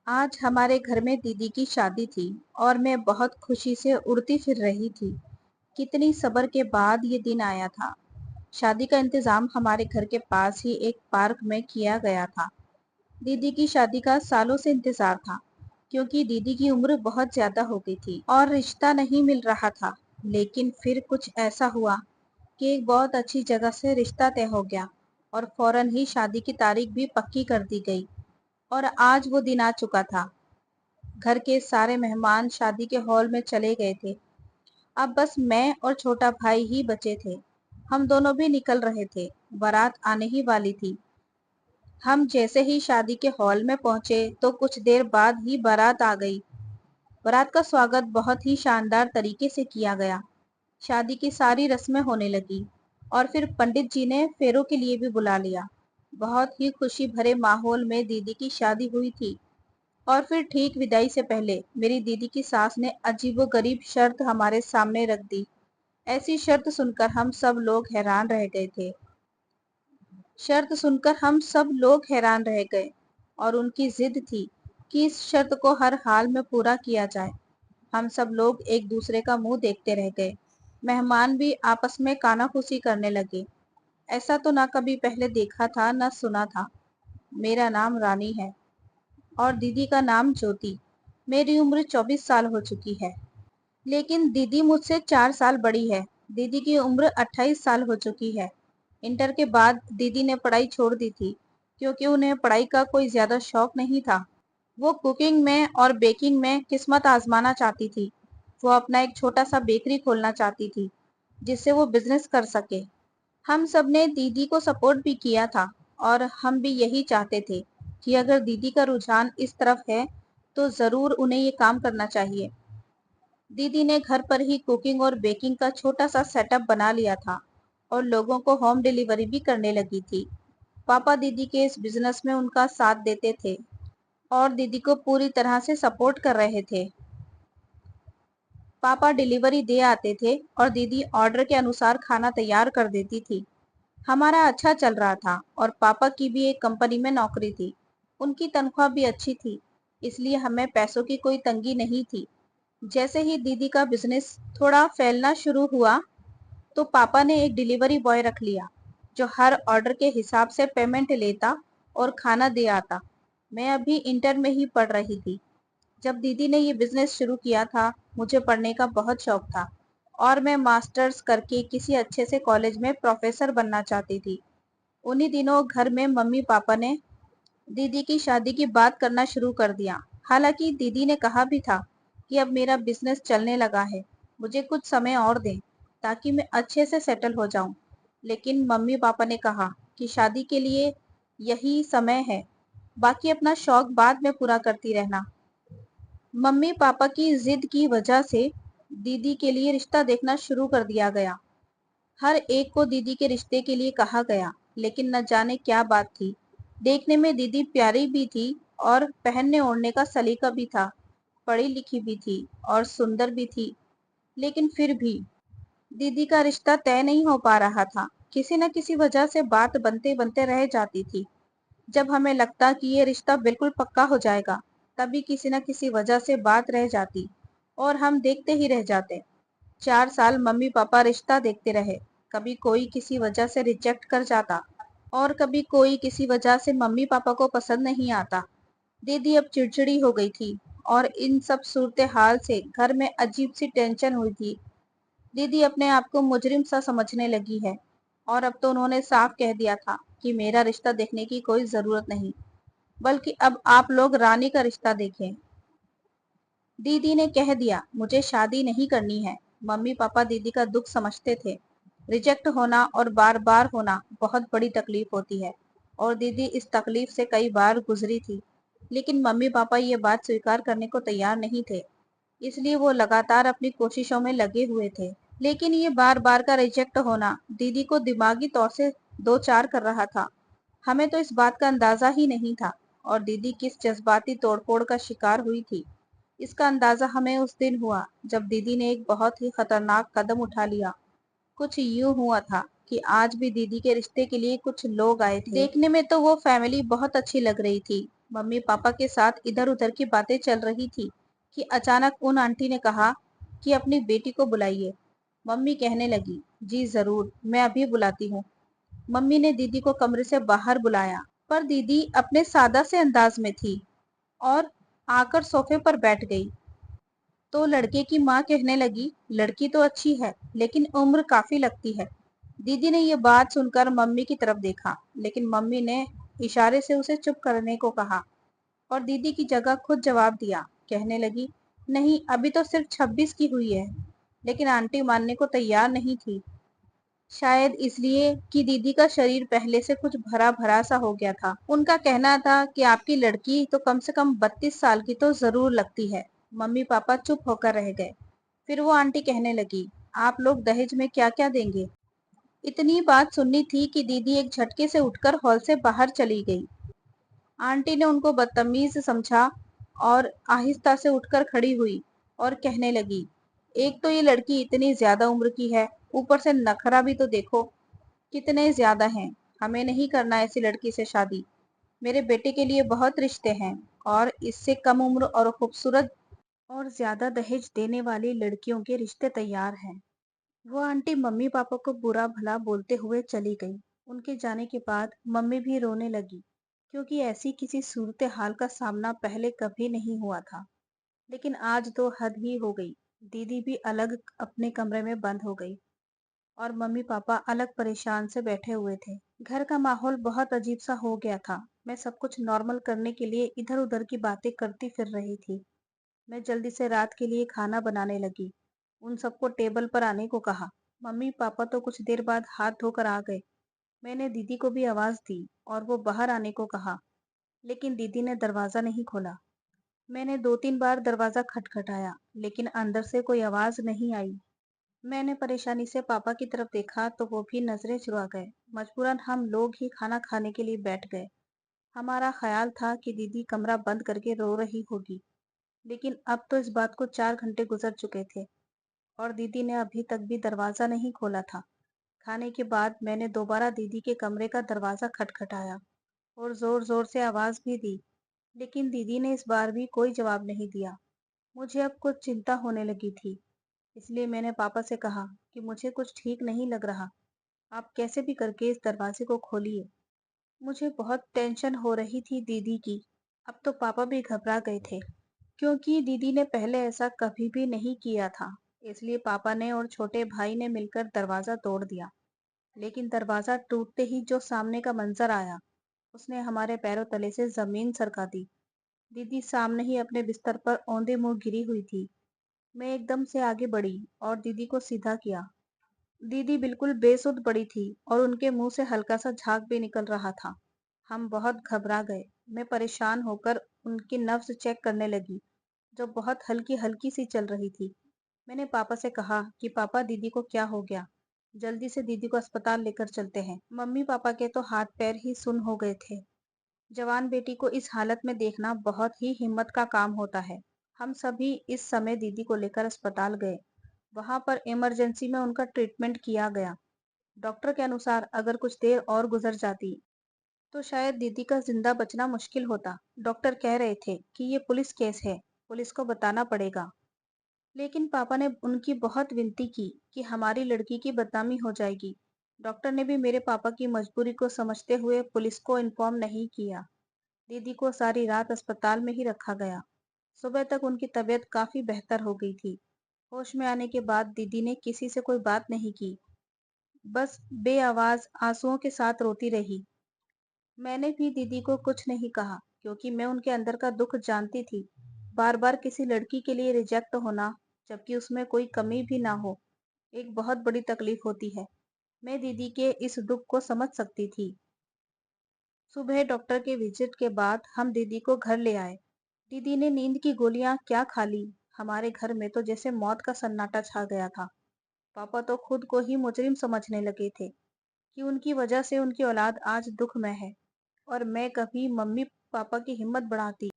आज हमारे घर में दीदी की शादी थी और मैं बहुत खुशी से उड़ती फिर रही थी। कितनी सब्र के बाद ये दिन आया था। शादी का इंतजाम हमारे घर के पास ही एक पार्क में किया गया था। दीदी की शादी का सालों से इंतजार था, क्योंकि दीदी की उम्र बहुत ज्यादा हो गई थी और रिश्ता नहीं मिल रहा था। लेकिन फिर कुछ ऐसा हुआ कि एक बहुत अच्छी जगह से रिश्ता तय हो गया और फौरन ही शादी की तारीख भी पक्की कर दी गई। और आज वो दिन आ चुका था। घर के सारे मेहमान शादी के हॉल में चले गए थे। अब बस मैं और छोटा भाई ही बचे थे। हम दोनों भी निकल रहे थे। बारात आने ही वाली थी। हम जैसे ही शादी के हॉल में पहुंचे तो कुछ देर बाद ही बारात आ गई। बारात का स्वागत बहुत ही शानदार तरीके से किया गया। शादी की सारी रस्में होने लगी और फिर पंडित जी ने फेरों के लिए भी बुला लिया। बहुत ही खुशी भरे माहौल में दीदी की शादी हुई थी। और फिर ठीक विदाई से पहले मेरी दीदी की सास ने अजीबोगरीब शर्त हमारे सामने रख दी। ऐसी शर्त सुनकर हम सब लोग हैरान रह गए थे। शर्त सुनकर हम सब लोग हैरान रह गए और उनकी जिद थी कि इस शर्त को हर हाल में पूरा किया जाए। हम सब लोग एक दूसरे का मुंह देखते रह गए। मेहमान भी आपस में कानाफूसी करने लगे। ऐसा तो ना कभी पहले देखा था ना सुना था। मेरा नाम रानी है और दीदी का नाम ज्योति। मेरी उम्र 24 साल हो चुकी है, लेकिन दीदी मुझसे 4 साल बड़ी है। दीदी की उम्र 28 साल हो चुकी है। इंटर के बाद दीदी ने पढ़ाई छोड़ दी थी, क्योंकि उन्हें पढ़ाई का कोई ज्यादा शौक नहीं था। वो कुकिंग में और बेकिंग में किस्मत आजमाना चाहती थी। वो अपना एक छोटा सा बेकरी खोलना चाहती थी, जिससे वो बिजनेस कर सके। हम सब ने दीदी को सपोर्ट भी किया था और हम भी यही चाहते थे कि अगर दीदी का रुझान इस तरफ है तो जरूर उन्हें ये काम करना चाहिए। दीदी ने घर पर ही कुकिंग और बेकिंग का छोटा सा सेटअप बना लिया था और लोगों को होम डिलीवरी भी करने लगी थी। पापा दीदी के इस बिजनेस में उनका साथ देते थे और दीदी को पूरी तरह से सपोर्ट कर रहे थे। पापा डिलीवरी दे आते थे और दीदी ऑर्डर के अनुसार खाना तैयार कर देती थी। हमारा अच्छा चल रहा था और पापा की भी एक कंपनी में नौकरी थी। उनकी तनख्वाह भी अच्छी थी, इसलिए हमें पैसों की कोई तंगी नहीं थी। जैसे ही दीदी का बिजनेस थोड़ा फैलना शुरू हुआ तो पापा ने एक डिलीवरी बॉय रख लिया, जो हर ऑर्डर के हिसाब से पेमेंट लेता और खाना दे आता। मैं अभी इंटर में ही पढ़ रही थी जब दीदी ने ये बिजनेस शुरू किया था। मुझे पढ़ने का बहुत शौक था और मैं मास्टर्स करके किसी अच्छे से कॉलेज में प्रोफेसर बनना चाहती थी। उन्हीं दिनों घर में मम्मी पापा ने दीदी की शादी की बात करना शुरू कर दिया। हालांकि दीदी ने कहा भी था कि अब मेरा बिजनेस चलने लगा है, मुझे कुछ समय और दें ताकि मैं अच्छे से सेटल हो जाऊं। लेकिन मम्मी पापा ने कहा कि शादी के लिए यही समय है, बाकी अपना शौक बाद में पूरा करती रहना। मम्मी पापा की जिद की वजह से दीदी के लिए रिश्ता देखना शुरू कर दिया गया। हर एक को दीदी के रिश्ते के लिए कहा गया, लेकिन न जाने क्या बात थी। देखने में दीदी प्यारी भी थी और पहनने ओढ़ने का सलीका भी था। पढ़ी लिखी भी थी और सुंदर भी थी, लेकिन फिर भी दीदी का रिश्ता तय नहीं हो पा रहा था। किसी न किसी वजह से बात बनते बनते रह जाती थी। जब हमें लगता कि ये रिश्ता बिल्कुल पक्का हो जाएगा, तभी किसी न किसी वजह से बात रह जाती और हम देखते ही रह जाते। 4 साल मम्मी पापा रिश्ता देखते रहे। कभी कोई किसी वजह से रिजेक्ट कर जाता और कभी कोई किसी वजह से मम्मी पापा को पसंद नहीं आता। दीदी अब चिड़चिड़ी हो गई थी और इन सब सूरत हाल से घर में अजीब सी टेंशन हुई थी। दीदी अपने आप को मुजरिम सा समझने लगी है और अब तो उन्होंने साफ कह दिया था कि मेरा रिश्ता देखने की कोई जरूरत नहीं, बल्कि अब आप लोग रानी का रिश्ता देखें। दीदी ने कह दिया मुझे शादी नहीं करनी है। मम्मी पापा दीदी का दुख समझते थे। रिजेक्ट होना और बार बार होना बहुत बड़ी तकलीफ होती है और दीदी इस तकलीफ से कई बार गुजरी थी। लेकिन मम्मी पापा ये बात स्वीकार करने को तैयार नहीं थे, इसलिए वो लगातार अपनी कोशिशों में लगे हुए थे। लेकिन ये बार बार का रिजेक्ट होना दीदी को दिमागी तौर से दो चार कर रहा था। हमें तो इस बात का अंदाजा ही नहीं था और दीदी किस जज्बाती तोड़फोड़ का शिकार हुई थी, इसका अंदाजा हमें उस दिन हुआ जब दीदी ने एक बहुत ही खतरनाक कदम उठा लिया। कुछ यूं हुआ था कि आज भी दीदी के रिश्ते के लिए कुछ लोग आए थे। देखने में तो वो फैमिली बहुत अच्छी लग रही थी। मम्मी पापा के साथ इधर उधर की बातें चल रही थी कि अचानक उन आंटी ने कहा कि अपनी बेटी को बुलाइए। मम्मी कहने लगी, जी जरूर, मैं अभी बुलाती हूँ। मम्मी ने दीदी को कमरे से बाहर बुलाया, पर दीदी अपने सादा से अंदाज में थी और आकर सोफे पर बैठ गई। तो लड़के की माँ कहने लगी, लड़की तो अच्छी है लेकिन उम्र काफी लगती है। दीदी ने ये बात सुनकर मम्मी की तरफ देखा, लेकिन मम्मी ने इशारे से उसे चुप करने को कहा और दीदी की जगह खुद जवाब दिया। कहने लगी, नहीं, अभी तो सिर्फ 26 की हुई है। लेकिन आंटी मानने को तैयार नहीं थी, शायद इसलिए कि दीदी का शरीर पहले से कुछ भरा भरा सा हो गया था। उनका कहना था कि आपकी लड़की तो कम से कम 32 साल की तो जरूर लगती है। मम्मी पापा चुप होकर रह गए। फिर वो आंटी कहने लगी, आप लोग दहेज में क्या क्या देंगे? इतनी बात सुननी थी कि दीदी एक झटके से उठकर हॉल से बाहर चली गई। आंटी ने उनको बदतमीज समझा और आहिस्ता से उठकर खड़ी हुई और कहने लगी, एक तो ये लड़की इतनी ज्यादा उम्र की है, ऊपर से नखरा भी तो देखो कितने ज्यादा हैं। हमें नहीं करना ऐसी लड़की से शादी। मेरे बेटे के लिए बहुत रिश्ते हैं और इससे कम उम्र और खूबसूरत और ज्यादा दहेज देने वाली लड़कियों के रिश्ते तैयार हैं। वो आंटी मम्मी पापा को बुरा भला बोलते हुए चली गई। उनके जाने के बाद मम्मी भी रोने लगी, क्योंकि ऐसी किसी सूरत हाल का सामना पहले कभी नहीं हुआ था। लेकिन आज तो हद ही हो गई। दीदी भी अलग अपने कमरे में बंद हो गई और मम्मी पापा अलग परेशान से बैठे हुए थे। घर का माहौल बहुत अजीब सा हो गया था। मैं सब कुछ नॉर्मल करने के लिए इधर उधर की बातें करती फिर रही थी। मैं जल्दी से रात के लिए खाना बनाने लगी। उन सबको टेबल पर आने को कहा। मम्मी पापा तो कुछ देर बाद हाथ धोकर आ गए। मैंने दीदी को भी आवाज दी और वो बाहर आने को कहा, लेकिन दीदी ने दरवाजा नहीं खोला। मैंने 2-3 बार दरवाजा खटखटाया, लेकिन अंदर से कोई आवाज नहीं आई। मैंने परेशानी से पापा की तरफ देखा तो वो भी नजरें चुरा गए। मजबूरन हम लोग ही खाना खाने के लिए बैठ गए। हमारा ख्याल था कि दीदी कमरा बंद करके रो रही होगी, लेकिन अब तो इस बात को 4 घंटे गुजर चुके थे और दीदी ने अभी तक भी दरवाजा नहीं खोला था। खाने के बाद मैंने दोबारा दीदी के कमरे का दरवाजा खटखटाया और जोर जोर से आवाज भी दी, लेकिन दीदी ने इस बार भी कोई जवाब नहीं दिया। मुझे अब कुछ चिंता होने लगी थी, इसलिए मैंने पापा से कहा कि मुझे कुछ ठीक नहीं लग रहा। आप कैसे भी करके इस दरवाजे को खोलिए। मुझे बहुत टेंशन हो रही थी दीदी की। अब तो पापा भी घबरा गए थे, क्योंकि दीदी ने पहले ऐसा कभी भी नहीं किया था। इसलिए पापा ने और छोटे भाई ने मिलकर दरवाजा तोड़ दिया। लेकिन दरवाजा टूटते ही जो सामने का मंजर आया, उसने हमारे पैरों तले से जमीन सरका दी। दीदी सामने ही अपने बिस्तर पर औंधे मुंह गिरी हुई थी। मैं एकदम से आगे बढ़ी और दीदी को सीधा किया। दीदी बिल्कुल बेसुध पड़ी थी और उनके मुंह से हल्का सा झाग भी निकल रहा था। हम बहुत घबरा गए। मैं परेशान होकर उनकी नब्ज चेक करने लगी, जो बहुत हल्की हल्की सी चल रही थी। मैंने पापा से कहा कि पापा, दीदी को क्या हो गया? जल्दी से दीदी को अस्पताल लेकर चलते हैं। मम्मी पापा के तो हाथ पैर ही सुन्न हो गए थे। जवान बेटी को इस हालत में देखना बहुत ही हिम्मत का काम होता है। हम सभी इस समय दीदी को लेकर अस्पताल गए। वहां पर इमरजेंसी में उनका ट्रीटमेंट किया गया। डॉक्टर के अनुसार अगर कुछ देर और गुजर जाती तो शायद दीदी का जिंदा बचना मुश्किल होता। डॉक्टर कह रहे थे कि ये पुलिस केस है, पुलिस को बताना पड़ेगा। लेकिन पापा ने उनकी बहुत विनती की कि हमारी लड़की की बदनामी हो जाएगी। डॉक्टर ने भी मेरे पापा की मजबूरी को समझते हुए पुलिस को इन्फॉर्म नहीं किया। दीदी को सारी रात अस्पताल में ही रखा गया। सुबह तक उनकी तबीयत काफी बेहतर हो गई थी। होश में आने के बाद दीदी ने किसी से कोई बात नहीं की, बस बेआवाज आंसुओं के साथ रोती रही। मैंने भी दीदी को कुछ नहीं कहा, क्योंकि मैं उनके अंदर का दुख जानती थी। बार बार किसी लड़की के लिए रिजेक्ट होना, जबकि उसमें कोई कमी भी ना हो, एक बहुत बड़ी तकलीफ होती है। मैं दीदी के इस दुख को समझ सकती थी। सुबह डॉक्टर के विजिट के बाद हम दीदी को घर ले आए। दीदी ने नींद की गोलियां क्या खा ली। हमारे घर में तो जैसे मौत का सन्नाटा छा गया था। पापा तो खुद को ही मुजरिम समझने लगे थे कि उनकी वजह से उनकी औलाद आज दुख में है। और मैं कभी मम्मी पापा की हिम्मत बढ़ाती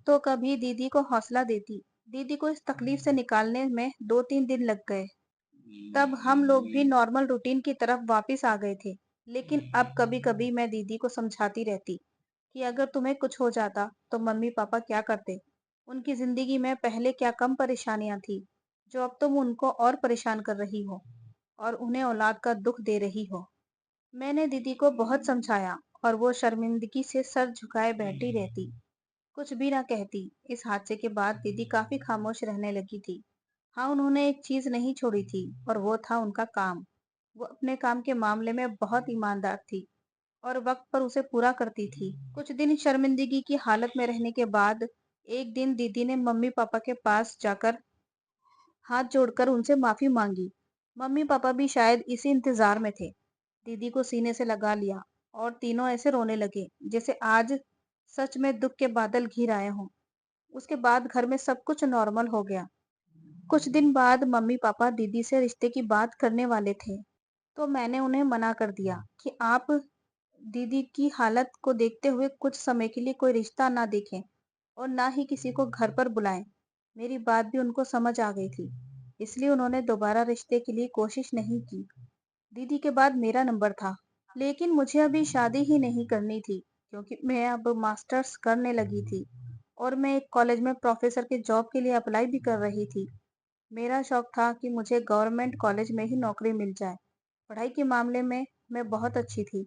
तो कभी दीदी को हौसला देती। दीदी को इस तकलीफ से निकालने में 2-3 दिन लग गए। तब हम लोग भी नॉर्मल रूटीन की तरफ वापस आ गए थे। लेकिन अब कभी कभी मैं दीदी को समझाती रहती कि अगर तुम्हें कुछ हो जाता तो मम्मी पापा क्या करते। उनकी जिंदगी में पहले क्या कम परेशानियां थी जो अब तुम उनको और परेशान कर रही हो और उन्हें औलाद का दुख दे रही हो। मैंने दीदी को बहुत समझाया और वो शर्मिंदगी से सर झुकाए बैठी रहती, कुछ भी ना कहती। इस हादसे के बाद दीदी काफी खामोश रहने लगी थी। हाँ, उन्होंने एक चीज नहीं छोड़ी थी और वो था उनका काम। वो अपने काम के मामले में बहुत ईमानदार थी और वक्त पर उसे पूरा करती थी। कुछ दिन शर्मिंदगी की हालत में रहने के बाद एक दिन दीदी ने मम्मी पापा के पास जाकर हाथ जोड़कर उनसे माफी मांगी। मम्मी पापा भी शायद इसी इंतजार में थे। दीदी को सीने से लगा लिया और तीनों ऐसे रोने लगे जैसे आज सच में दुख के बादल घिर आए हों। उसके बाद घर में सब कुछ नॉर्मल हो गया। कुछ दिन बाद मम्मी पापा दीदी से रिश्ते की बात करने वाले थे, तो मैंने उन्हें मना कर दिया कि आप दीदी की हालत को देखते हुए कुछ समय के लिए कोई रिश्ता ना देखें और ना ही किसी को घर पर बुलाएं। मेरी बात भी उनको समझ आ गई थी, इसलिए उन्होंने दोबारा रिश्ते के लिए कोशिश नहीं की। दीदी के बाद मेरा नंबर था, लेकिन मुझे अभी शादी ही नहीं करनी थी क्योंकि मैं अब मास्टर्स करने लगी थी और मैं एक कॉलेज में प्रोफेसर के जॉब के लिए अप्लाई भी कर रही थी। मेरा शौक था कि मुझे गवर्नमेंट कॉलेज में ही नौकरी मिल जाए। पढ़ाई के मामले में मैं बहुत अच्छी थी,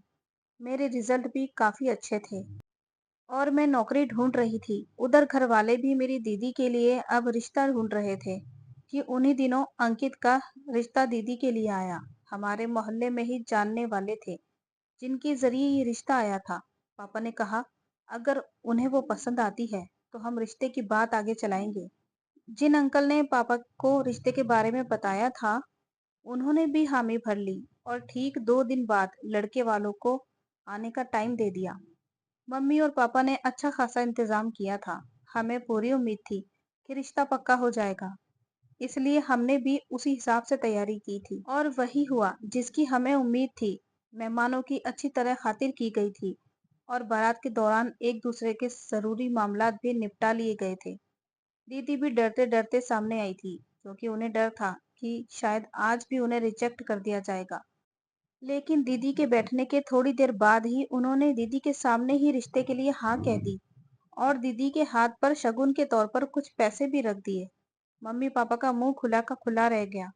मेरे रिजल्ट भी काफी अच्छे थे और मैं नौकरी ढूंढ रही थी। उधर घर वाले भी मेरी दीदी के लिए अब रिश्ता ढूंढ रहे थे कि उन्हीं दिनों अंकित का रिश्ता दीदी के लिए आया। हमारे मोहल्ले में ही जानने वाले थे जिनके जरिए ये रिश्ता आया था। पापा ने कहा अगर उन्हें वो पसंद आती है तो हम रिश्ते की बात आगे चलाएंगे। जिन अंकल ने पापा को रिश्ते के बारे में बताया था उन्होंने भी हामी भर ली और ठीक 2 दिन बाद लड़के वालों को आने का टाइम दे दिया। मम्मी और पापा ने अच्छा खासा इंतजाम किया था। हमें पूरी उम्मीद थी कि रिश्ता पक्का हो जाएगा, इसलिए हमने भी उसी हिसाब से तैयारी की थी और वही हुआ जिसकी हमें उम्मीद थी। मेहमानों की अच्छी तरह खातिर की गई थी और बारात के दौरान एक दूसरे के जरूरी मामलात भी निपटा लिए गए थे। दीदी भी डरते डरते सामने आई थी क्योंकि उन्हें डर था कि शायद आज भी उन्हें रिजेक्ट कर दिया जाएगा। लेकिन दीदी के बैठने के थोड़ी देर बाद ही उन्होंने दीदी के सामने ही रिश्ते के लिए हाँ कह दी और दीदी के हाथ पर शगुन के तौर पर कुछ पैसे भी रख दिए। मम्मी पापा का मुंह खुला का खुला रह गया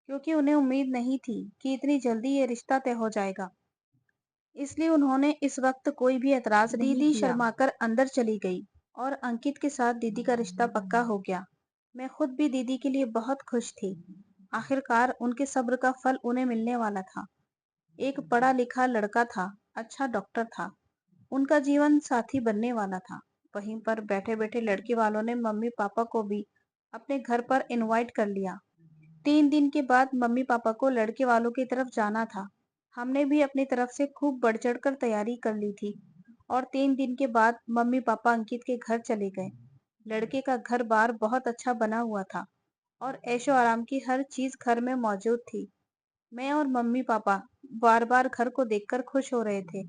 क्योंकि उन्हें उम्मीद नहीं थी कि इतनी जल्दी ये रिश्ता तय हो जाएगा। इसलिए उन्होंने इस वक्त कोई भी एतराज नहीं दीदी किया। शर्माकर अंदर चली गई और अंकित के साथ दीदी का रिश्ता पक्का हो गया। मैं खुद भी दीदी के लिए बहुत खुश थी। आखिरकार उनके सब्र का फल उन्हें मिलने वाला था। एक पढ़ा लिखा लड़का था, अच्छा डॉक्टर था, उनका जीवन साथी बनने वाला था। वहीं पर बैठे बैठे लड़के वालों ने मम्मी पापा को भी अपने घर पर इनवाइट कर लिया। 3 दिन के बाद मम्मी पापा को लड़के वालों की तरफ जाना था। हमने भी अपनी तरफ से खूब बढ़ चढ़ कर तैयारी कर ली थी और 3 दिन के बाद मम्मी पापा अंकित के घर चले गए। लड़के का घर बार बहुत अच्छा बना हुआ था और ऐशो आराम की हर चीज घर में मौजूद थी। मैं और मम्मी पापा बार बार घर को देखकर खुश हो रहे थे।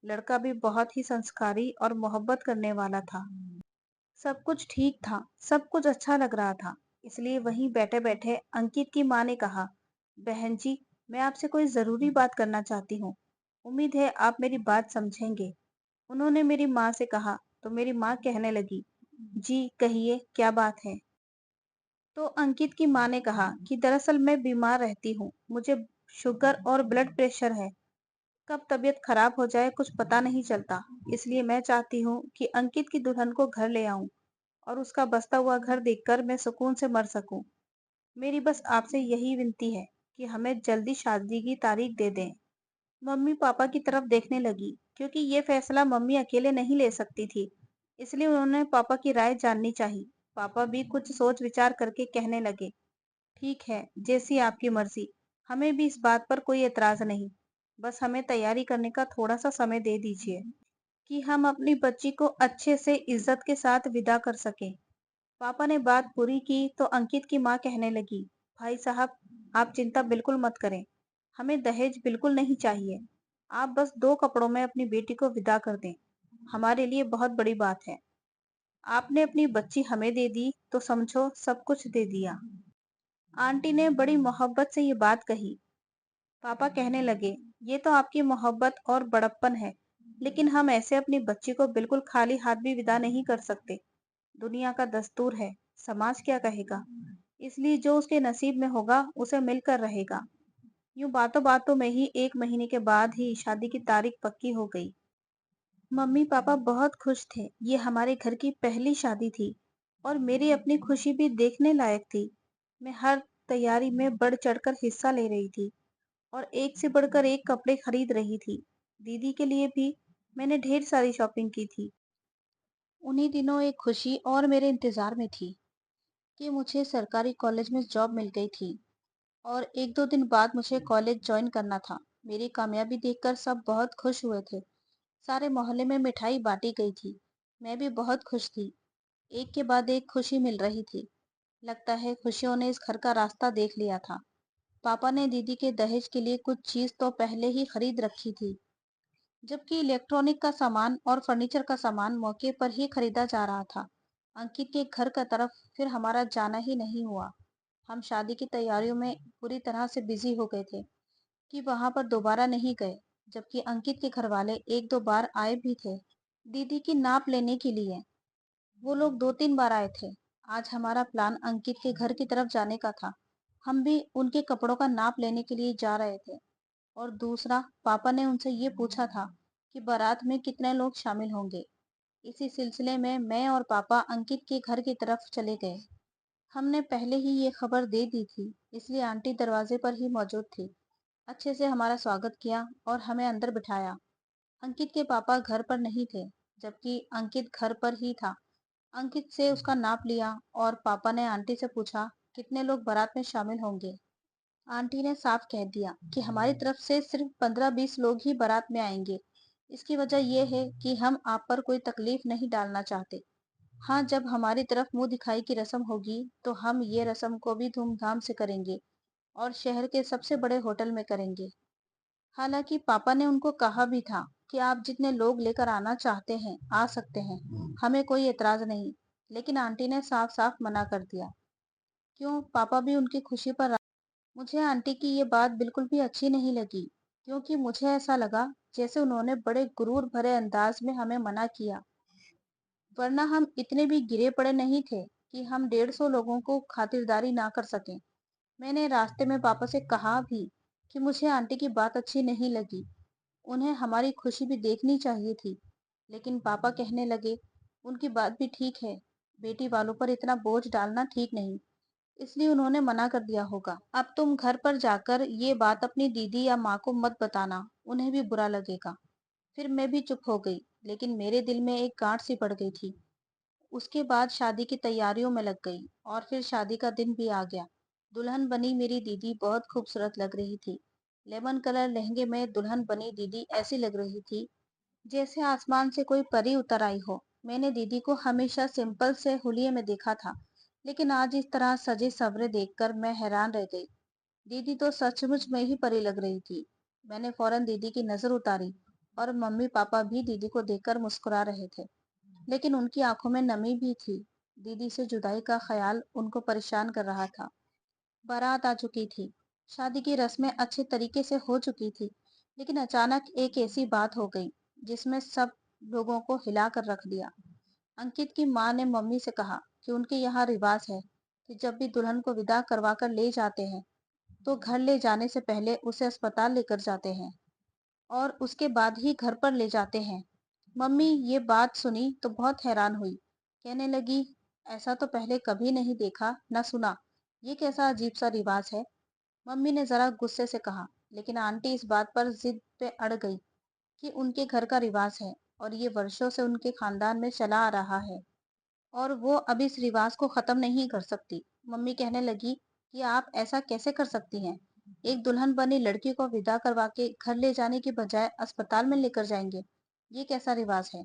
लड़का भी बहुत ही संस्कारी और मोहब्बत करने वाला था। सब कुछ ठीक था, सब कुछ अच्छा लग रहा था। इसलिए वहीं बैठे बैठे अंकित की माँ ने कहा, बहन जी, मैं आपसे कोई जरूरी बात करना चाहती हूँ। उम्मीद है आप मेरी बात समझेंगे। उन्होंने मेरी माँ से कहा तो मेरी माँ कहने लगी, जी कहिए क्या बात है। तो अंकित की माँ ने कहा कि दरअसल मैं बीमार रहती हूँ, मुझे शुगर और ब्लड प्रेशर है। कब तबीयत खराब हो जाए कुछ पता नहीं चलता। इसलिए मैं चाहती हूँ कि अंकित की दुल्हन को घर ले आऊं और उसका बसता हुआ घर देखकर मैं सुकून से मर सकूं। मेरी बस आपसे यही विनती है कि हमें जल्दी शादी की तारीख दे दें। मम्मी पापा की तरफ देखने लगी क्योंकि ये फैसला मम्मी अकेले नहीं ले सकती थी, इसलिए उन्होंने पापा की राय जाननी चाहिए। पापा भी कुछ सोच विचार करके कहने लगे, ठीक है, जैसी आपकी मर्जी। हमें भी इस बात पर कोई एतराज नहीं, बस हमें तैयारी करने का थोड़ा सा समय दे दीजिए कि हम अपनी बच्ची को अच्छे से इज्जत के साथ विदा कर सकें। पापा ने बात पूरी की तो अंकित की माँ कहने लगी, भाई साहब, आप चिंता बिल्कुल मत करें, हमें दहेज बिल्कुल नहीं चाहिए। आप बस 2 कपड़ों में अपनी बेटी को विदा कर दें, हमारे लिए बहुत बड़ी बात है। आपने अपनी बच्ची हमें दे दी तो समझो सब कुछ दे दिया। आंटी ने बड़ी मोहब्बत से ये बात कही। पापा कहने लगे, ये तो आपकी मोहब्बत और बड़प्पन है, لیکن ہم ایسے اپنی بچی کو بالکل خالی ہاتھ بھی ودا نہیں کر سکتے۔ دنیا کا دستور ہے، سماج کیا کہے گا؟ اس لیے جو اس کے نصیب میں ہوگا اسے مل کر رہے گا۔ یوں باتوں باتوں میں ہی 1 مہینے کے بعد ہی شادی کی تاریخ پکی ہو گئی۔ ممی پاپا بہت خوش تھے، یہ ہمارے گھر کی پہلی شادی تھی اور میری اپنی خوشی بھی دیکھنے لائق تھی۔ میں ہر تیاری میں بڑھ چڑھ کر حصہ لے رہی تھی اور ایک سے بڑھ کر ایک کپڑے خرید رہی تھی۔ دیدی کے لیے بھی میں نے ڈھیر ساری شاپنگ کی تھی۔ انہی دنوں ایک خوشی اور میرے انتظار میں تھی کہ مجھے سرکاری کالج میں جاب مل گئی تھی اور 1-2 دن بعد مجھے کالج جوائن کرنا تھا۔ میری کامیابی دیکھ کر سب بہت خوش ہوئے تھے۔ سارے محلے میں مٹھائی بانٹی گئی تھی۔ میں بھی بہت خوش تھی۔ ایک کے بعد ایک خوشی مل رہی تھی۔ لگتا ہے خوشیوں نے اس گھر کا راستہ دیکھ لیا تھا۔ پاپا نے دیدی کے دہیج کے لیے کچھ چیز تو پہلے ہی خرید رکھی تھی، جبکہ الیکٹرانک کا سامان اور فرنیچر کا سامان موقع پر ہی خریدا جا رہا تھا۔ انکت کے گھر کا طرف پھر ہمارا جانا ہی نہیں ہوا۔ ہم شادی کی تیاریوں میں پوری طرح سے بزی ہو گئے تھے کہ وہاں پر دوبارہ نہیں گئے، جبکہ انکت کے گھر والے 1-2 بار آئے بھی تھے دیدی کی ناپ لینے کے لیے۔ وہ لوگ 2-3 بار آئے تھے۔ آج ہمارا پلان انکت کے گھر کی طرف جانے کا تھا۔ ہم بھی ان کے کپڑوں کا ناپ لینے کے لیے جا رہے تھے، اور دوسرا پاپا نے ان سے یہ پوچھا تھا کہ بارات میں کتنے لوگ شامل ہوں گے۔ اسی سلسلے میں اور پاپا انکت کے گھر کی طرف چلے گئے۔ ہم نے پہلے ہی یہ خبر دے دی تھی، اس لیے آنٹی دروازے پر ہی موجود تھی۔ اچھے سے ہمارا سواگت کیا اور ہمیں اندر بٹھایا۔ انکت کے پاپا گھر پر نہیں تھے، جبکہ انکت گھر پر ہی تھا۔ انکت سے اس کا ناپ لیا اور پاپا نے آنٹی سے پوچھا کتنے لوگ بارات میں شامل ہوں گے۔ آنٹی نے صاف کہہ دیا کہ ہماری طرف سے صرف 15-20 لوگ ہی بارات میں آئیں گے۔ اس کی وجہ یہ ہے کہ ہم آپ پر کوئی تکلیف نہیں ڈالنا چاہتے۔ ہاں، جب ہماری طرف منہ دکھائی کی رسم ہوگی تو ہم یہ رسم کو بھی دھوم دھام سے کریں گے اور شہر کے سب سے بڑے ہوٹل میں کریں گے۔ حالانکہ پاپا نے ان کو کہا بھی تھا کہ آپ جتنے لوگ لے کر آنا چاہتے ہیں آ سکتے ہیں، ہمیں کوئی اعتراض نہیں، لیکن آنٹی نے صاف صاف منع کر دیا۔ کیوں؟ پاپا بھی ان کی خوشی پر مجھے آنٹی کی یہ بات بالکل بھی اچھی نہیں لگی، کیونکہ مجھے ایسا لگا جیسے انہوں نے بڑے غرور بھرے انداز میں ہمیں منع کیا، ورنہ ہم اتنے بھی گرے پڑے نہیں تھے کہ ہم 150 لوگوں کو خاطرداری نہ کر سکیں۔ میں نے راستے میں پاپا سے کہا بھی کہ مجھے آنٹی کی بات اچھی نہیں لگی، انہیں ہماری خوشی بھی دیکھنی چاہیے تھی، لیکن پاپا کہنے لگے ان کی بات بھی ٹھیک ہے، بیٹی والوں پر اتنا بوجھ ڈالنا ٹھیک نہیں، اس لیے انہوں نے منع کر دیا ہوگا۔ اب تم گھر پر جا کر یہ بات اپنی دیدی یا ماں کو مت بتانا، انہیں بھی برا لگے گا۔ پھر میں بھی چپ ہو گئی، لیکن میرے دل میں ایک گانٹ سی پڑ گئی تھی۔ اس کے بعد شادی کی تیاریوں میں لگ گئی اور پھر شادی کا دن بھی آ گیا۔ دلہن بنی میری دیدی بہت خوبصورت لگ رہی تھی۔ لیمن کلر لہنگے میں دلہن بنی دیدی ایسی لگ رہی تھی جیسے آسمان سے کوئی پری اتر آئی ہو۔ میں نے دیدی کو ہمیشہ سمپل سے حلیے میں دیکھا تھا، لیکن آج اس طرح سجے سورے دیکھ کر میں حیران رہ گئی۔ دیدی تو سچ مچ میں ہی پری لگ رہی تھی۔ میں نے فوراً دیدی کی نظر اتاری اور ممی پاپا بھی دیدی کو دیکھ کر مسکرا رہے تھے، لیکن ان کی آنکھوں میں نمی بھی تھی۔ دیدی سے جدائی کا خیال ان کو پریشان کر رہا تھا۔ بارات آ چکی تھی، شادی کی رسمیں اچھے طریقے سے ہو چکی تھی، لیکن اچانک ایک ایسی بات ہو گئی جس میں سب لوگوں کو ہلا کر رکھ دیا۔ انکت کی ماں نے ممی سے کہا کہ ان کے یہاں رواج ہے کہ جب بھی دلہن کو ودا کروا کر لے جاتے ہیں تو گھر لے جانے سے پہلے اسے اسپتال لے کر جاتے ہیں اور اس کے بعد ہی گھر پر لے جاتے ہیں۔ ممی یہ بات سنی تو بہت حیران ہوئی، کہنے لگی ایسا تو پہلے کبھی نہیں دیکھا نہ سنا، یہ کیسا عجیب سا رواج ہے؟ ممی نے ذرا غصے سے کہا، لیکن آنٹی اس بات پر ضد پہ اڑ گئی کہ ان کے گھر کا رواج ہے اور یہ برسوں سے ان کے خاندان میں چلا آ رہا ہے اور وہ اب اس رواج کو ختم نہیں کر سکتی۔ ممی کہنے لگی کہ آپ ایسا کیسے کر سکتی ہیں؟ ایک دلہن بنی لڑکی کو ودا کروا کے گھر لے جانے کی بجائے اسپتال میں لے کر جائیں گے، یہ کیسا رواج ہے؟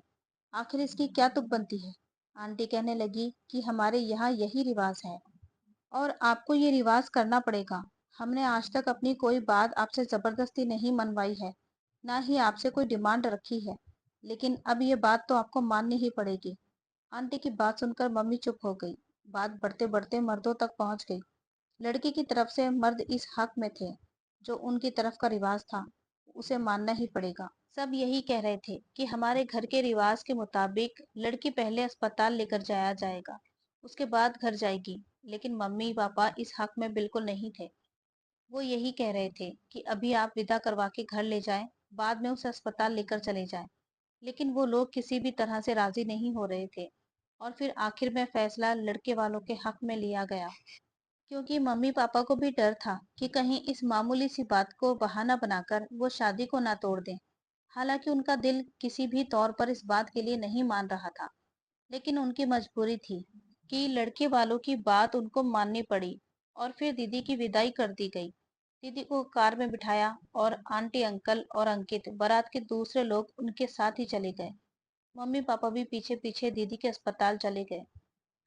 آخر اس کی کیا تک بنتی ہے؟ آنٹی کہنے لگی کہ ہمارے یہاں یہی رواج ہے اور آپ کو یہ رواج کرنا پڑے گا۔ ہم نے آج تک اپنی کوئی بات آپ سے زبردستی نہیں منوائی ہے، نہ ہی آپ سے کوئی ڈیمانڈ رکھی ہے، لیکن اب یہ بات تو آپ کو ماننی ہی پڑے گی۔ آنٹی کی بات سن کر ممی چپ ہو گئی۔ بات بڑھتے بڑھتے مردوں تک پہنچ گئی۔ لڑکی کی طرف سے مرد اس حق میں تھے جو ان کی طرف کا رواج تھا اسے ماننا ہی پڑے گا۔ سب یہی کہہ رہے تھے کہ ہمارے گھر کے رواج کے مطابق لڑکی پہلے اسپتال لے کر جایا جائے گا، اس کے بعد گھر جائے گی، لیکن ممی پاپا اس حق میں بالکل نہیں تھے۔ وہ یہی کہہ رہے تھے کہ ابھی آپ ودا کروا کے گھر لے جائیں، بعد میں اسے اسپتال لے کر چلے جائیں، لیکن وہ لوگ کسی بھی طرح سے راضی نہیں ہو رہے تھے، اور پھر آخر میں فیصلہ لڑکے والوں کے حق میں لیا گیا، کیونکہ ممی پاپا کو بھی ڈر تھا کہ کہیں اس معمولی سی بات کو بہانہ بنا کر وہ شادی کو نہ توڑ دیں۔ حالانکہ ان کا دل کسی بھی طور پر اس بات کے لیے نہیں مان رہا تھا، لیکن ان کی مجبوری تھی کہ لڑکے والوں کی بات ان کو ماننی پڑی، اور پھر دیدی کی وداعی کر دی گئی۔ دیدی کو کار میں بٹھایا اور آنٹی، انکل اور انکت، بارات کے دوسرے لوگ ان کے ساتھ ہی چلے گئے۔ ممی پاپا بھی پیچھے پیچھے دیدی کے اسپتال چلے گئے۔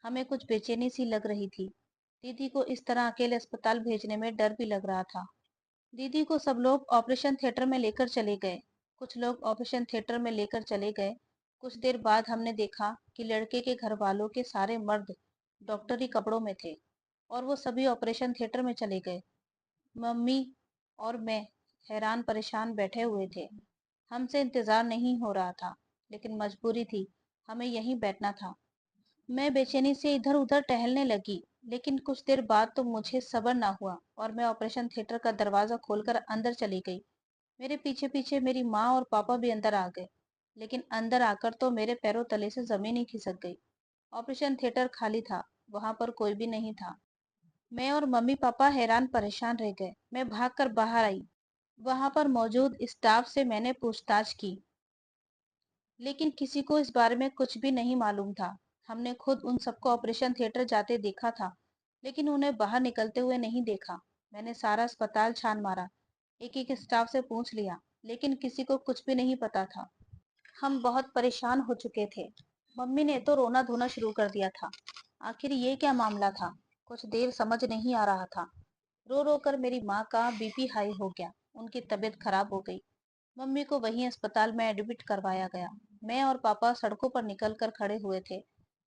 ہمیں کچھ بے چینی سی لگ رہی تھی، دیدی کو اس طرح اکیلے اسپتال بھیجنے میں ڈر بھی لگ رہا تھا۔ دیدی کو سب لوگ آپریشن تھیٹر میں لے کر چلے گئے۔ کچھ لوگ آپریشن تھیٹر میں لے کر چلے گئے۔ کچھ دیر بعد ہم نے دیکھا کہ لڑکے کے گھر والوں کے سارے مرد ڈاکٹری کپڑوں میں تھے، اور وہ سبھی آپریشن تھیٹر میں چلے گئے۔ ممی اور میں حیران پریشان بیٹھے ہوئے تھے۔ ہم سے انتظار نہیں ہو رہا تھا، لیکن مجبوری تھی، ہمیں یہیں بیٹھنا تھا۔ میں بے چینی سے ادھر ادھر ٹہلنے لگی، لیکن کچھ دیر بعد تو مجھے صبر نہ ہوا اور میں آپریشن تھیٹر کا دروازہ کھول کر اندر چلی گئی۔ میرے پیچھے پیچھے میری ماں اور پاپا بھی اندر آ گئے، لیکن اندر آ کر تو میرے پیروں تلے سے زمین ہی کھسک گئی۔ آپریشن تھیٹر خالی تھا، وہاں پر کوئی بھی نہیں تھا۔ میں اور ممی پاپا حیران پریشان رہ گئے۔ میں بھاگ کر باہر آئی۔ وہاں پر موجود اسٹاف سے میں نے پوچھ تاچھ کی، لیکن کسی کو اس بارے میں کچھ بھی نہیں معلوم تھا۔ ہم نے خود ان سب کو آپریشن تھیٹر جاتے دیکھا تھا، لیکن انہیں باہر نکلتے ہوئے نہیں دیکھا۔ میں نے سارا اسپتال چھان مارا، ایک ایک اسٹاف سے پوچھ لیا، لیکن کسی کو کچھ بھی نہیں پتا تھا۔ ہم بہت پریشان ہو چکے تھے۔ ممی نے تو رونا دھونا شروع کر دیا تھا۔ آخر یہ کیا معاملہ تھا؟ کچھ دیر سمجھ نہیں آ رہا تھا۔ رو رو کر میری ماں کا بی پی ہائی ہو گیا، ان کی طبیعت خراب ہو گئی۔ ممی کو وہیں اسپتال میں ایڈمٹ کروایا گیا۔ میں اور پاپا سڑکوں پر نکل کر کھڑے ہوئے تھے،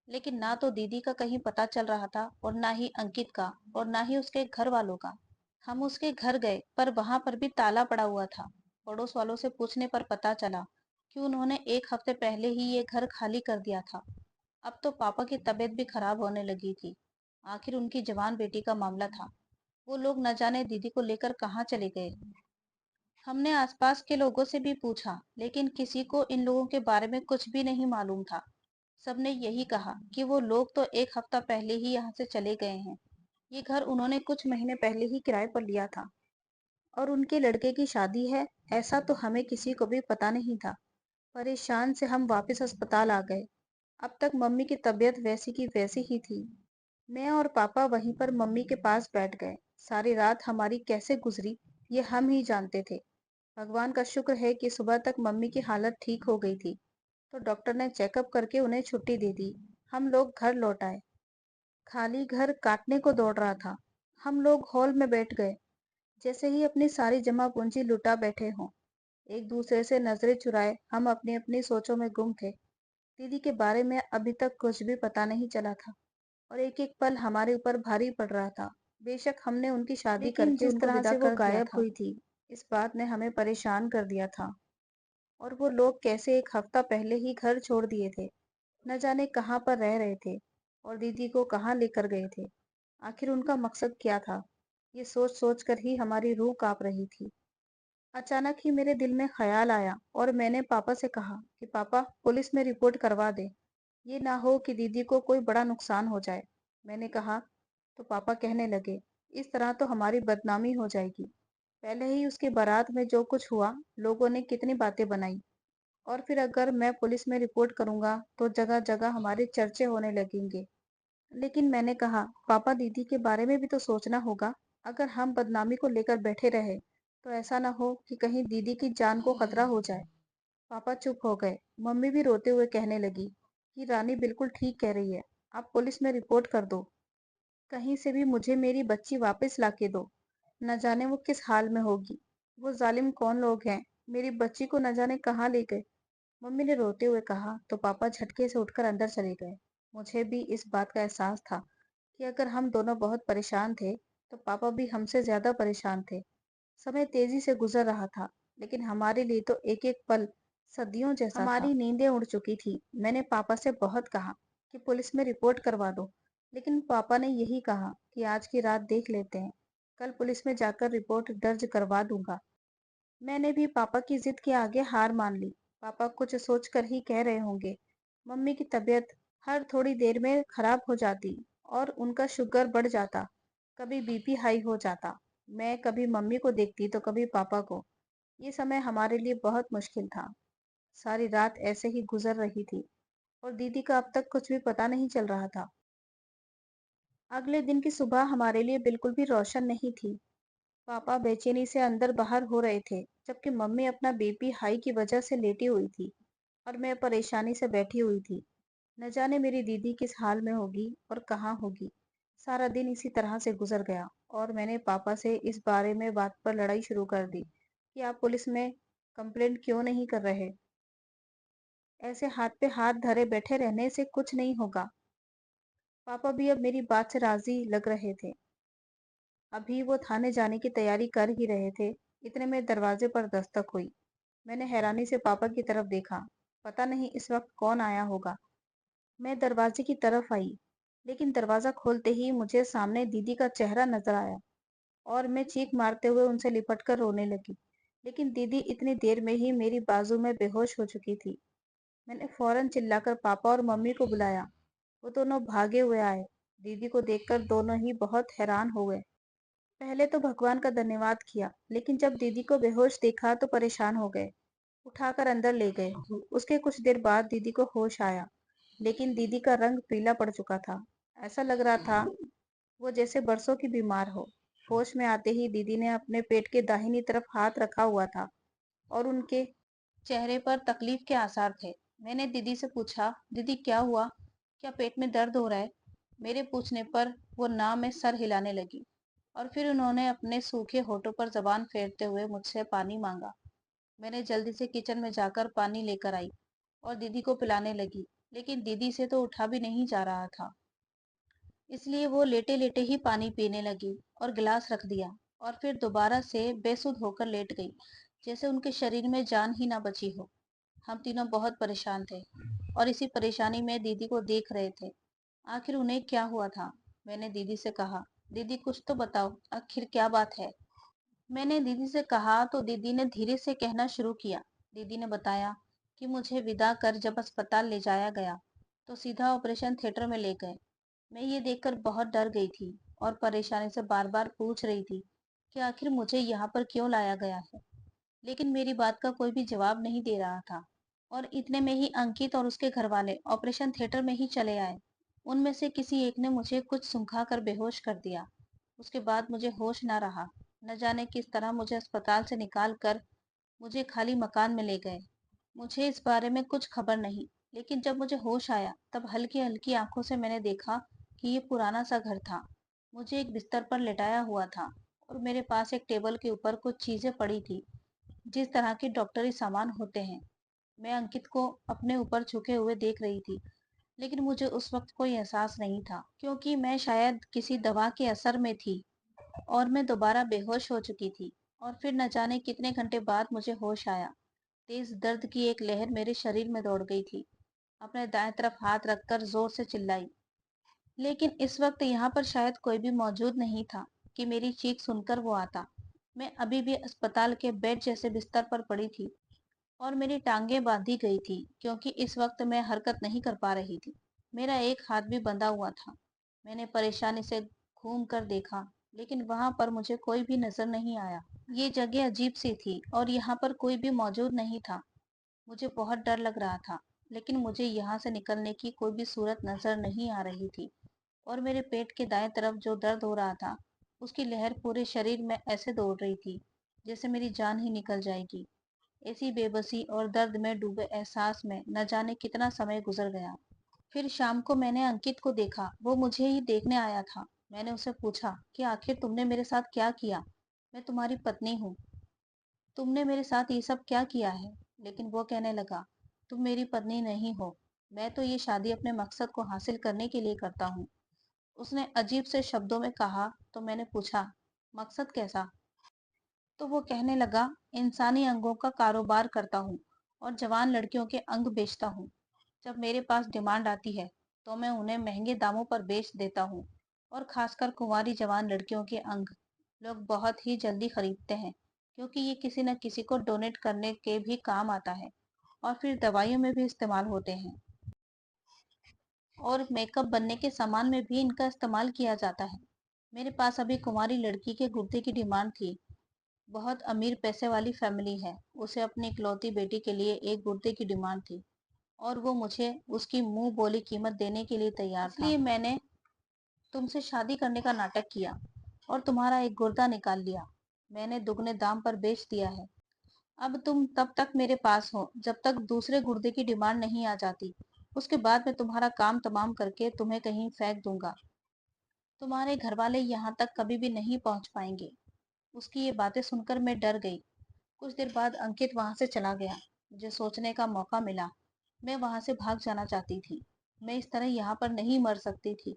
لیکن نہ تو دیدی کا کہیں پتا چل رہا تھا، اور نہ ہی انکت کا، اور نہ ہی اس کے گھر والوں کا۔ ہم اس کے گھر گئے، پر وہاں پر بھی تالا پڑا ہوا تھا۔ پڑوس والوں سے پوچھنے پر پتا چلا کہ انہوں نے ایک ہفتے پہلے ہی یہ گھر خالی کر دیا تھا۔ اب تو پاپا کی طبیعت بھی خراب ہونے لگی تھی۔ آخر ان کی جوان بیٹی کا معاملہ تھا، وہ لوگ نہ جانے دیدی کو لے کر کہاں چلے گئے۔ ہم نے آس پاس کے لوگوں سے بھی پوچھا، لیکن کسی کو ان لوگوں کے بارے میں کچھ بھی نہیں معلوم تھا۔ سب نے یہی کہا کہ وہ لوگ تو ایک ہفتہ پہلے ہی یہاں سے چلے گئے ہیں۔ یہ گھر انہوں نے کچھ مہینے پہلے ہی کرائے پر لیا تھا، اور ان کے لڑکے کی شادی ہے، ایسا تو ہمیں کسی کو بھی پتا نہیں تھا۔ پریشان سے ہم واپس اسپتال آ گئے۔ اب تک ممی کی طبیعت ویسی کی ویسی ہی تھی۔ میں اور پاپا وہیں پر ممی کے پاس بیٹھ گئے۔ ساری رات ہماری کیسے گزری یہ ہم ہی جانتے تھے۔ بھگوان کا شکر ہے کہ صبح تک ممی کی حالت ٹھیک ہو گئی تھی، تو ڈاکٹر نے چیک اپ کر کے انہیں چھٹی دے دی۔ ہم لوگ گھر لوٹ آئے۔ خالی گھر کاٹنے کو دوڑ رہا تھا۔ ہم لوگ ہال میں بیٹھ گئے، جیسے ہی اپنی ساری جمع پونجی لٹا بیٹھے ہوں۔ ایک دوسرے سے نظریں چرائے ہم اپنی اپنی سوچوں میں گم تھے۔ دیدی کے بارے میں ابھی تک کچھ بھی پتا نہیں چلا تھا، اور ایک ایک پل ہمارے اوپر بھاری پڑ رہا تھا۔ بے شک ہم نے ان کی شادی کر کے ان کو ودا کر دیا تھا، ہوئی تھی، اس بات نے ہمیں پریشان کر دیا تھا۔ اور وہ لوگ کیسے ایک ہفتہ پہلے ہی گھر چھوڑ دیے تھے، نہ جانے کہاں پر رہ رہے تھے، اور دیدی کو کہاں لے کر گئے تھے۔ آخر ان کا مقصد کیا تھا؟ یہ سوچ سوچ کر ہی ہماری روح کانپ رہی تھی۔ اچانک ہی میرے دل میں خیال آیا، اور میں نے پاپا سے کہا کہ پاپا، پولیس میں رپورٹ کروا دے، یہ نہ ہو کہ دیدی کو کوئی بڑا نقصان ہو جائے۔ میں نے کہا تو پاپا کہنے لگے، اس طرح تو ہماری بدنامی ہو جائے گی۔ پہلے ہی اس کے بارات میں جو کچھ ہوا، لوگوں نے کتنی باتیں بنائی، اور پھر اگر میں پولیس میں رپورٹ کروں گا تو جگہ جگہ ہمارے چرچے ہونے لگیں گے۔ لیکن میں نے کہا پاپا، دیدی کے بارے میں بھی تو سوچنا ہوگا۔ اگر ہم بدنامی کو لے کر بیٹھے رہے تو ایسا نہ ہو کہ کہیں دیدی کی جان کو خطرہ ہو جائے۔ پاپا چپ ہو گئے۔ ممی بھی روتے ہوئے کہنے لگی کہ رانی بالکل ٹھیک کہہ رہی ہے، آپ پولیس میں رپورٹ کر دو، کہیں سے بھی مجھے میری بچی واپس لا کے دو۔ نہ جانے وہ کس حال میں ہوگی، وہ ظالم کون لوگ ہیں، میری بچی کو نہ جانے کہاں لے گئے۔ ممی نے روتے ہوئے کہا تو پاپا جھٹکے سے اٹھ کر اندر چلے گئے۔ مجھے بھی اس بات کا احساس تھا کہ اگر ہم دونوں بہت پریشان تھے تو پاپا بھی ہم سے زیادہ پریشان تھے۔ سمے تیزی سے گزر رہا تھا، لیکن ہمارے لیے تو ایک ایک پل صدیوں جیسا تھا۔ ہماری نیندیں اڑ چکی تھی۔ میں نے پاپا سے بہت کہا کہ پولیس میں رپورٹ کروا دو، لیکن پاپا نے یہی کہا کہ آج کی رات دیکھ لیتے ہیں، کل پولیس میں جا کر رپورٹ درج کروا دوں گا۔ میں نے بھی پاپا کی ضد کے آگے ہار مان لی۔ پاپا کچھ سوچ کر ہی کہہ رہے ہوں گے، ممی کی طبیعت ہر تھوڑی دیر میں خراب ہو جاتی اور ان کا شوگر بڑھ جاتا، کبھی بی پی ہائی ہو جاتا۔ میں کبھی ممی کو دیکھتی تو کبھی پاپا کو۔ یہ سمے ہمارے لیے بہت مشکل تھا۔ ساری رات ایسے ہی گزر رہی تھی اور دیدی کا اب تک کچھ بھی پتا نہیں چل رہا تھا۔ اگلے دن کی صبح ہمارے لیے بالکل بھی روشن نہیں تھی۔ پاپا بے چینی سے اندر باہر ہو رہے تھے، جبکہ ممی اپنا بی پی ہائی کی وجہ سے لیٹی ہوئی تھی اور میں پریشانی سے بیٹھی ہوئی تھی۔ نہ جانے میری دیدی کس حال میں ہوگی اور کہاں ہوگی۔ سارا دن اسی طرح سے گزر گیا اور میں نے پاپا سے اس بارے میں بات پر لڑائی شروع کر دی کہ آپ پولیس میں کمپلینٹ کیوں نہیں کر رہے؟ ایسے ہاتھ پہ ہاتھ دھرے بیٹھے رہنے سے کچھ نہیں ہوگا۔ پاپا بھی اب میری بات سے راضی لگ رہے تھے۔ ابھی وہ تھانے جانے کی تیاری کر ہی رہے تھے، اتنے میں دروازے پر دستک ہوئی۔ میں نے حیرانی سے پاپا کی طرف دیکھا، پتہ نہیں اس وقت کون آیا ہوگا۔ میں دروازے کی طرف آئی، لیکن دروازہ کھولتے ہی مجھے سامنے دیدی کا چہرہ نظر آیا اور میں چیخ مارتے ہوئے ان سے لپٹ کر رونے لگی۔ لیکن دیدی اتنی دیر میں ہی میری بازو میں بے ہوش ہو چکی تھی۔ میں نے فوراً چلا کر پاپا اور ممی کو بلایا۔ وہ دونوں بھاگے ہوئے آئے۔ دیدی کو دیکھ کر دونوں ہی بہت حیران ہوئے۔ پہلے تو بھگوان کا دھنیواد کیا، لیکن جب دیدی کو بے ہوش دیکھا تو پریشان ہو گئے۔ اٹھا کر اندر لے گئے۔ اس کے کچھ دیر بعد دیدی کو ہوش آیا، لیکن دیدی کا رنگ پیلا پڑ چکا تھا۔ ایسا لگ رہا تھا وہ جیسے برسوں کی بیمار ہو۔ ہوش میں آتے ہی دیدی نے اپنے پیٹ کے داہنی طرف ہاتھ رکھا ہوا تھا اور ان کے چہرے پر تکلیف کے آثار تھے۔ میں نے دیدی سے پوچھا، دیدی کیا ہوا؟ کیا پیٹ میں درد ہو رہا ہے؟ میرے پوچھنے پر وہ نہ میں سر ہلانے لگی اور پھر انہوں نے اپنے سوکھے ہونٹوں پر زبان پھیرتے ہوئے مجھ سے پانی مانگا۔ میں نے جلدی سے کچن میں جا کر پانی لے کر آئی اور دیدی کو پلانے لگی، لیکن دیدی سے تو اٹھا بھی نہیں جا رہا تھا، اس لیے وہ لیٹے لیٹے ہی پانی پینے لگی اور گلاس رکھ دیا اور پھر دوبارہ سے بے سدھ ہو کر لیٹ گئی، جیسے ان کے شریر میں جان ہی نہ بچی ہو۔ ہم تینوں بہت پریشان تھے اور اسی پریشانی میں دیدی کو دیکھ رہے تھے۔ آخر انہیں کیا ہوا تھا؟ میں نے دیدی سے کہا، دیدی کچھ تو بتاؤ، آخر کیا بات ہے؟ میں نے دیدی سے کہا تو دیدی نے دھیرے سے کہنا شروع کیا۔ دیدی نے بتایا کہ مجھے ودا کر جب اسپتال لے جایا گیا تو سیدھا آپریشن تھیٹر میں لے گئے۔ میں یہ دیکھ کر بہت ڈر گئی تھی اور پریشانی سے بار بار پوچھ رہی تھی کہ آخر مجھے یہاں پر کیوں لایا گیا ہے، لیکن میری بات کا کوئی بھی جواب نہیں دے رہا تھا۔ اور اتنے میں ہی انکت اور اس کے گھر والے آپریشن تھیٹر میں ہی چلے آئے۔ ان میں سے کسی ایک نے مجھے کچھ سنکھا کر بے ہوش کر دیا۔ اس کے بعد مجھے ہوش نہ رہا۔ نہ جانے کس طرح مجھے اسپتال سے نکال کر مجھے خالی مکان میں لے گئے۔ مجھے اس بارے میں کچھ خبر نہیں، لیکن جب مجھے ہوش آیا تب ہلکی ہلکی آنکھوں سے میں نے دیکھا کہ یہ پرانا سا گھر تھا۔ مجھے ایک بستر پر لٹایا ہوا تھا اور میرے پاس ایک ٹیبل کے اوپر کچھ چیزیں پڑی تھی، جس طرح کے ڈاکٹری سامان ہوتے ہیں۔ میں انکت کو اپنے اوپر جھکے ہوئے دیکھ رہی تھی، لیکن مجھے اس وقت کوئی احساس نہیں تھا، کیونکہ میں شاید کسی دوا کے اثر میں تھی اور میں دوبارہ بے ہوش ہو چکی تھی۔ اور پھر نہ جانے کتنے گھنٹے بعد مجھے ہوش آیا۔ تیز درد کی ایک لہر میرے شریر میں دوڑ گئی تھی۔ اپنے دائیں طرف ہاتھ رکھ کر زور سے چلائی، لیکن اس وقت یہاں پر شاید کوئی بھی موجود نہیں تھا کہ میری چیخ سن کر وہ آتا۔ میں ابھی بھی اسپتال کے بیڈ جیسے بستر پر پڑی تھی اور میری ٹانگیں باندھی گئی تھی، کیونکہ اس وقت میں حرکت نہیں کر پا رہی تھی۔ میرا ایک ہاتھ بھی بندھا ہوا تھا۔ میں نے پریشانی سے گھوم کر دیکھا، لیکن وہاں پر مجھے کوئی بھی نظر نہیں آیا۔ یہ جگہ عجیب سی تھی اور یہاں پر کوئی بھی موجود نہیں تھا۔ مجھے بہت ڈر لگ رہا تھا، لیکن مجھے یہاں سے نکلنے کی کوئی بھی صورت نظر نہیں آ رہی تھی۔ اور میرے پیٹ کے دائیں طرف جو درد ہو رہا تھا، اس کی لہر پورے شریر میں ایسے دوڑ رہی تھی جیسے میری جان ہی نکل جائے گی۔ ایسی بے بسی اور درد میں ڈوبے احساس میں نہ جانے کتنا سمے گزر گیا۔ پھر شام کو میں نے انکت کو دیکھا، وہ مجھے ہی دیکھنے آیا تھا۔ میں نے اسے پوچھا کہ آخر تم نے میرے ساتھ کیا کیا؟ میں تمہاری پتنی ہوں، تم نے میرے ساتھ یہ سب کیا کیا ہے؟ لیکن وہ کہنے لگا، تم میری پتنی نہیں ہو، میں تو یہ شادی اپنے مقصد کو حاصل کرنے کے لیے کرتا ہوں۔ اس نے عجیب سے شبدوں میں کہا تو میں نے پوچھا، مقصد کیسا؟ तो वो कहने लगा, इंसानी अंगों का कारोबार करता हूँ और जवान लड़कियों के अंग बेचता हूँ। जब मेरे पास डिमांड आती है तो मैं उन्हें महंगे दामों पर बेच देता हूँ, और खासकर कुंवारी जवान लड़कियों के अंग लोग बहुत ही जल्दी खरीदते हैं, क्योंकि ये किसी न किसी को डोनेट करने के भी काम आता है और फिर दवाइयों में भी इस्तेमाल होते हैं, और मेकअप बनने के सामान में भी इनका इस्तेमाल किया जाता है। मेरे पास अभी कुंवारी लड़की के गुर्दे की डिमांड थी। बहुत अमीर पैसे वाली फैमिली है, उसे अपनी इकलौती बेटी के लिए एक गुर्दे की डिमांड थी, और वो मुझे उसकी मुंह बोली कीमत देने के लिए तैयार था। इसलिए मैंने तुमसे शादी करने का नाटक किया और तुम्हारा एक गुर्दा निकाल लिया। मैंने दुगने दाम पर बेच दिया है। अब तुम तब तक मेरे पास हो जब तक दूसरे गुर्दे की डिमांड नहीं आ जाती। उसके बाद मैं तुम्हारा काम तमाम करके तुम्हें कहीं फेंक दूंगा। तुम्हारे घर वाले यहाँ तक कभी भी नहीं पहुंच पाएंगे। उसकी ये बातें सुनकर मैं डर गई। कुछ देर बाद अंकित वहां से चला गया। मुझे सोचने का मौका मिला। मैं वहां से भाग जाना चाहती थी। मैं इस तरह यहाँ पर नहीं मर सकती थी,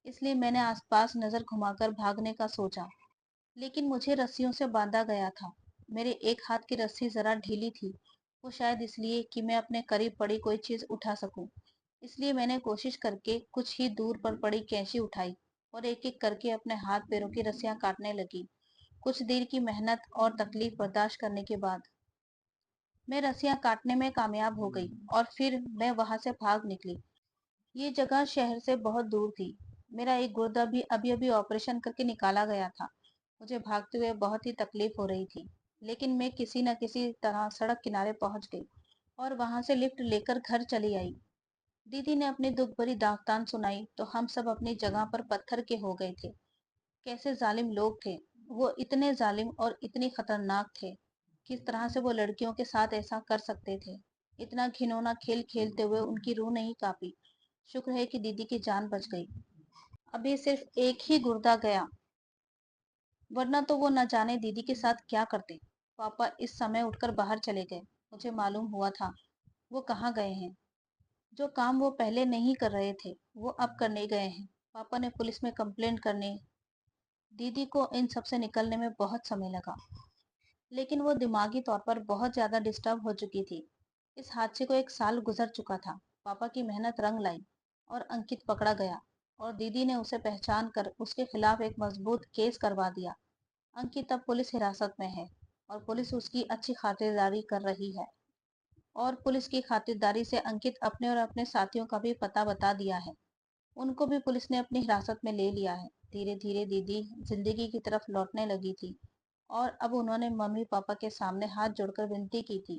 इसलिए मैंने आसपास नजर घुमाकर भागने का सोचा, लेकिन मुझे रस्सियों से बांधा गया था। मेरे एक हाथ की रस्सी जरा ढीली थी, वो शायद इसलिए कि मैं अपने करीब पड़ी कोई चीज उठा सकूं। इसलिए मैंने कोशिश करके कुछ ही दूर पर पड़ी कैंची उठाई और एक एक करके अपने हाथ पैरों की रस्सियां काटने लगी। कुछ देर की मेहनत और तकलीफ बर्दाश्त करने के बाद मैं रस्सियां काटने में कामयाब हो गई और फिर मैं वहां से भाग निकली। ये जगह शहर से बहुत दूर थी। मेरा एक गुर्दा भी अभी अभी ऑपरेशन करके निकाला गया था। मुझे भागते हुए बहुत ही तकलीफ हो रही थी, लेकिन मैं किसी न किसी तरह सड़क किनारे पहुंच गई और वहां से लिफ्ट लेकर घर चली आई। दीदी ने अपनी दुख भरी दास्तान सुनाई तो हम सब अपनी जगह पर पत्थर के हो गए थे। कैसे जालिम लोग थे! वो इतने जालिम और इतनी खतरनाक थे। किस तरह से वो लड़कियों के साथ ऐसा कर सकते थे! इतना घिनौना खेल खेलते हुए उनकी रूह नहीं कांपी। शुक्र है कि दीदी की जान बच गई। अभी सिर्फ एक ही गुर्दा गया, वरना तो वो न जाने दीदी के साथ क्या करते। पापा इस समय उठकर बाहर चले गए। मुझे मालूम हुआ था वो कहाँ गए हैं। जो काम वो पहले नहीं कर रहे थे वो अब करने गए हैं। पापा ने पुलिस में कंप्लेंट करने। दीदी को इन सब से निकलने में बहुत समय लगा, लेकिन वो दिमागी तौर पर बहुत ज्यादा डिस्टर्ब हो चुकी थी। इस हादसे को एक साल गुजर चुका था। पापा की मेहनत रंग लाई और अंकित पकड़ा गया, और दीदी ने उसे पहचान कर उसके खिलाफ एक मजबूत केस करवा दिया। अंकित अब पुलिस हिरासत में है और पुलिस उसकी अच्छी खातिरदारी कर रही है, और पुलिस की खातिरदारी से अंकित अपने और अपने साथियों का भी पता बता दिया है। उनको भी पुलिस ने अपनी हिरासत में ले लिया है। धीरे धीरे दीदी जिंदगी की तरफ लौटने लगी थी, और अब उन्होंने मम्मी पापा के सामने हाथ जोड़कर विनती की थी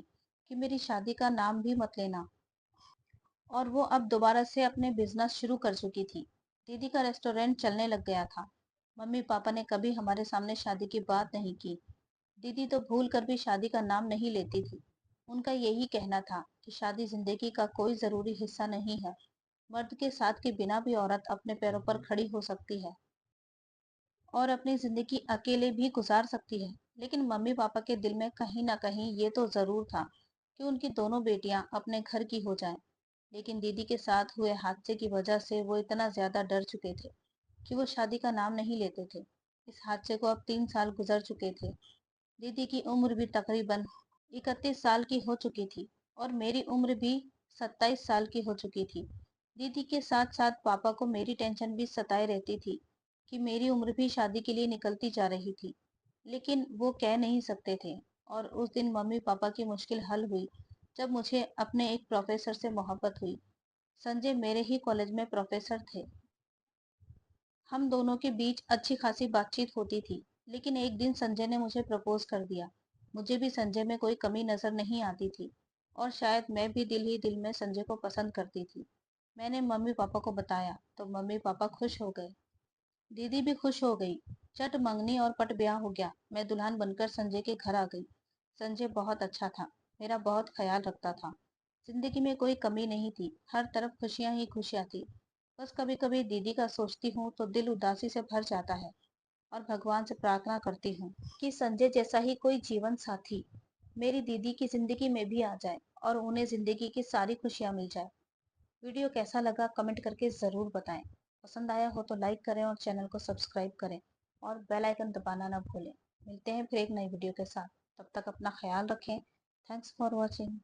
कि मेरी शादी का नाम भी मत लेना। और वो अब दोबारा से अपने बिजनेस शुरू कर चुकी थी। दीदी का रेस्टोरेंट चलने लग गया था। मम्मी पापा ने कभी हमारे सामने शादी की बात नहीं की। दीदी तो भूल कर भी शादी का नाम नहीं लेती थी। उनका यही कहना था कि शादी जिंदगी का कोई जरूरी हिस्सा नहीं है। मर्द के साथ के बिना भी औरत अपने पैरों पर खड़ी हो सकती है और अपनी जिंदगी अकेले भी गुजार सकती है। लेकिन मम्मी पापा के दिल में कहीं ना कहीं ये तो जरूर था कि उनकी दोनों बेटियां अपने घर की हो जाएं। लेकिन दीदी के साथ हुए हादसे की वजह से वो इतना ज्यादा डर चुके थे कि वो शादी का नाम नहीं लेते थे। इस हादसे को अब 3 साल गुजर चुके थे। दीदी की उम्र भी तकरीबन 31 साल की हो चुकी थी, और मेरी उम्र भी 27 साल की हो चुकी थी। दीदी के साथ साथ पापा को मेरी टेंशन भी सताए रहती थी कि मेरी उम्र भी शादी के लिए निकलती जा रही थी, लेकिन वो कह नहीं सकते थे। और उस दिन मम्मी पापा की मुश्किल हल हुई जब मुझे अपने एक प्रोफेसर से मोहब्बत हुई। संजय मेरे ही कॉलेज में प्रोफेसर थे। हम दोनों के बीच अच्छी खासी बातचीत होती थी, लेकिन एक दिन संजय ने मुझे प्रपोज कर दिया। मुझे भी संजय में कोई कमी नजर नहीं आती थी, और शायद मैं भी दिल ही दिल में संजय को पसंद करती थी। मैंने मम्मी पापा को बताया तो मम्मी पापा खुश हो गए। दीदी भी खुश हो गई। चट मंगनी और पट ब्याह हो गया। मैं दुल्हन बनकर संजय के घर आ गई। संजय बहुत अच्छा था, मेरा बहुत ख्याल रखता था। जिंदगी में कोई कमी नहीं थी, हर तरफ खुशियां ही खुशियां थी। बस कभी कभी दीदी का सोचती हूँ तो दिल उदासी से भर जाता है, और भगवान से प्रार्थना करती हूँ कि संजय जैसा ही कोई जीवन साथी मेरी दीदी की जिंदगी में भी आ जाए और उन्हें जिंदगी की सारी खुशियां मिल जाए। वीडियो कैसा लगा कमेंट करके जरूर बताएं। पसंद आया हो तो लाइक करें और चैनल को सब्सक्राइब करें, और बेल आइकन दबाना ना भूलें। ملتے ہیں پھر ایک نئی ویڈیو کے ساتھ، تب تک اپنا خیال رکھیں۔ Thanks for watching.